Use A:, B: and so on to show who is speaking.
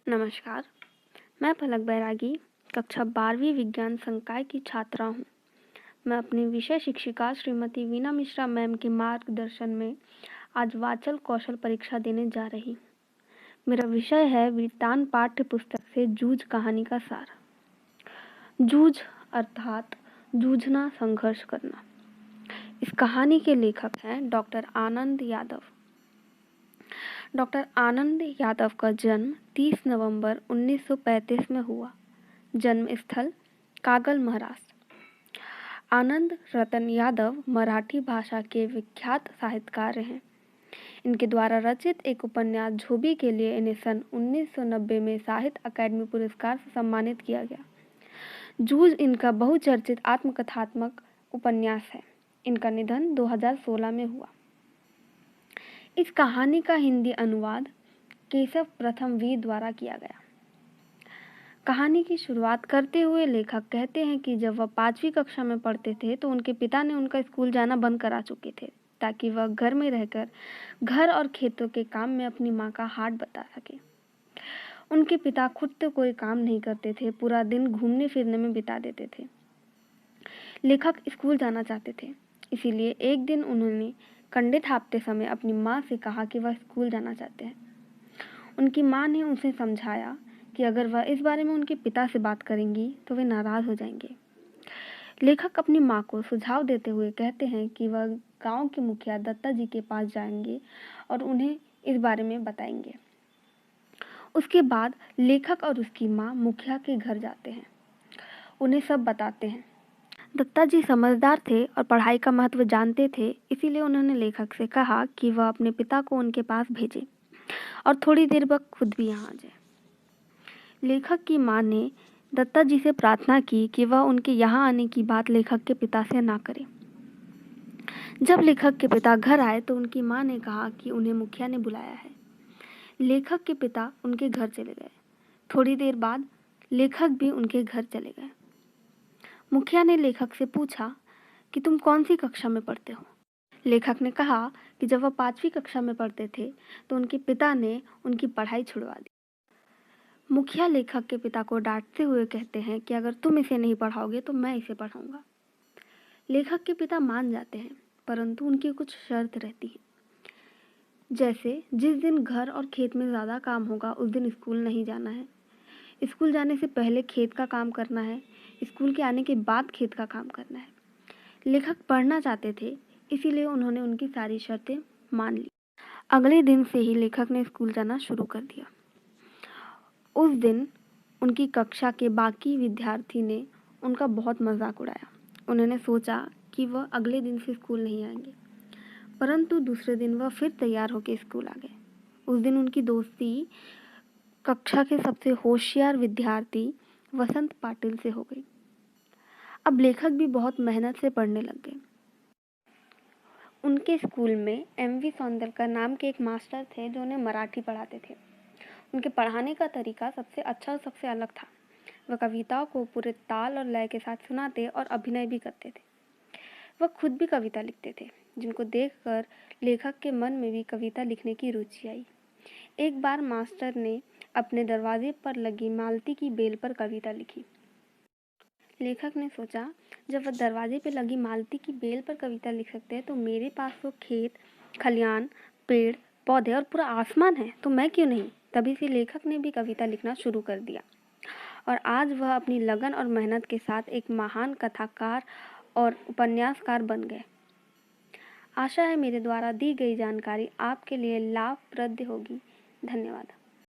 A: नमस्कार, मैं पलक बैरागी, कक्षा 12वीं विज्ञान संकाय की छात्रा हूँ। मैं अपनी विषय शिक्षिका श्रीमती वीना मिश्रा मैम के मार्गदर्शन में आज वाचन कौशल परीक्षा देने जा रही हूँ। मेरा विषय है वृत्तांत पाठ्य पुस्तक से जूझ कहानी का सार। जूझ अर्थात जूझना, संघर्ष करना। इस कहानी के लेखक हैं डॉक्टर आनंद यादव। डॉक्टर आनंद यादव का जन्म 30 नवंबर 1935 में हुआ। जन्म स्थल कागल, महाराष्ट्र। आनंद रतन यादव मराठी भाषा के विख्यात साहित्यकार हैं। इनके द्वारा रचित एक उपन्यास झोबी के लिए इन्हें सन 1990 में साहित्य अकादमी पुरस्कार से सम्मानित किया गया। जूझ इनका बहुचर्चित आत्मकथात्मक उपन्यास है। इनका निधन 2016 में हुआ। इस कहानी का हिंदी अनुवाद केशव प्रथम वीर द्वारा किया गया। कहानी की शुरुआत करते हुए लेखक कहते हैं कि जब वह 5वीं कक्षा में पढ़ते थे तो उनके पिता ने उनका स्कूल जाना बंद करा चुके थे ताकि वह घर में रहकर घर और खेतों के काम में अपनी माँ का हाथ बटा सके। उनके पिता खुद तो कोई काम नहीं करते थे, पूरा दिन घूमने फिरने में बिता देते थे। लेखक स्कूल जाना चाहते थे, इसीलिए एक दिन उन्होंने कंडे थापते समय अपनी माँ से कहा कि वह स्कूल जाना चाहते हैं। उनकी माँ ने उसे समझाया कि अगर वह इस बारे में उनके पिता से बात करेंगी तो वे नाराज़ हो जाएंगे। लेखक अपनी माँ को सुझाव देते हुए कहते हैं कि वह गांव के मुखिया दत्ता जी के पास जाएंगे और उन्हें इस बारे में बताएंगे। उसके बाद लेखक और उसकी माँ मुखिया के घर जाते हैं, उन्हें सब बताते हैं। दत्ता जी समझदार थे और पढ़ाई का महत्व जानते थे, इसीलिए उन्होंने लेखक से कहा कि वह अपने पिता को उनके पास भेजे और थोड़ी देर बाद खुद भी यहाँ आ जाए। लेखक की माँ ने दत्ता जी से प्रार्थना की कि वह उनके यहाँ आने की बात लेखक के पिता से ना करे। जब लेखक के पिता घर आए तो उनकी माँ ने कहा कि उन्हें मुखिया ने बुलाया है। लेखक के पिता उनके घर चले गए। थोड़ी देर बाद लेखक भी उनके घर चले गए। मुखिया ने लेखक से पूछा कि तुम कौन सी कक्षा में पढ़ते हो। लेखक ने कहा कि जब वह 5वीं कक्षा में पढ़ते थे तो उनके पिता ने उनकी पढ़ाई छुड़वा दी। मुखिया लेखक के पिता को डांटते हुए कहते हैं कि अगर तुम इसे नहीं पढ़ाओगे तो मैं इसे पढ़ाऊंगा। लेखक के पिता मान जाते हैं, परंतु उनकी कुछ शर्त रहती है, जैसे जिस दिन घर और खेत में ज़्यादा काम होगा उस दिन स्कूल नहीं जाना है, स्कूल जाने से पहले खेत का काम करना है, स्कूल के आने के बाद खेत का काम करना है। लेखक पढ़ना चाहते थे, इसीलिए उन्होंने उनकी सारी शर्तें मान ली। अगले दिन से ही लेखक ने स्कूल जाना शुरू कर दिया। उस दिन उनकी कक्षा के बाकी विद्यार्थी ने उनका बहुत मजाक उड़ाया। उन्होंने सोचा कि वह अगले दिन से स्कूल नहीं आएंगे, परंतु दूसरे दिन वह फिर तैयार होकर स्कूल आ गए। उस दिन उनकी दोस्ती कक्षा के सबसे होशियार विद्यार्थी वसंत पाटिल से हो गई। अब लेखक भी बहुत मेहनत से पढ़ने लग गए। उनके स्कूल में M.V. सौंदरकर नाम के एक मास्टर थे जो उन्हें मराठी पढ़ाते थे। उनके पढ़ाने का तरीका सबसे अच्छा और सबसे अलग था। वह कविताओं को पूरे ताल और लय के साथ सुनाते और अभिनय भी करते थे। वह खुद भी कविता लिखते थे, जिनको देखकर लेखक के मन में भी कविता लिखने की रुचि आई। एक बार मास्टर ने अपने दरवाजे पर लगी मालती की बेल पर कविता लिखी। लेखक ने सोचा, जब वह दरवाजे पर लगी मालती की बेल पर कविता लिख सकते हैं तो मेरे पास तो खेत, खलियान, पेड़ पौधे और पूरा आसमान है, तो मैं क्यों नहीं। तभी से लेखक ने भी कविता लिखना शुरू कर दिया और आज वह अपनी लगन और मेहनत के साथ एक महान कथाकार और उपन्यासकार बन गए। आशा है मेरे द्वारा दी गई जानकारी आपके लिए लाभप्रद होगी। धन्यवाद।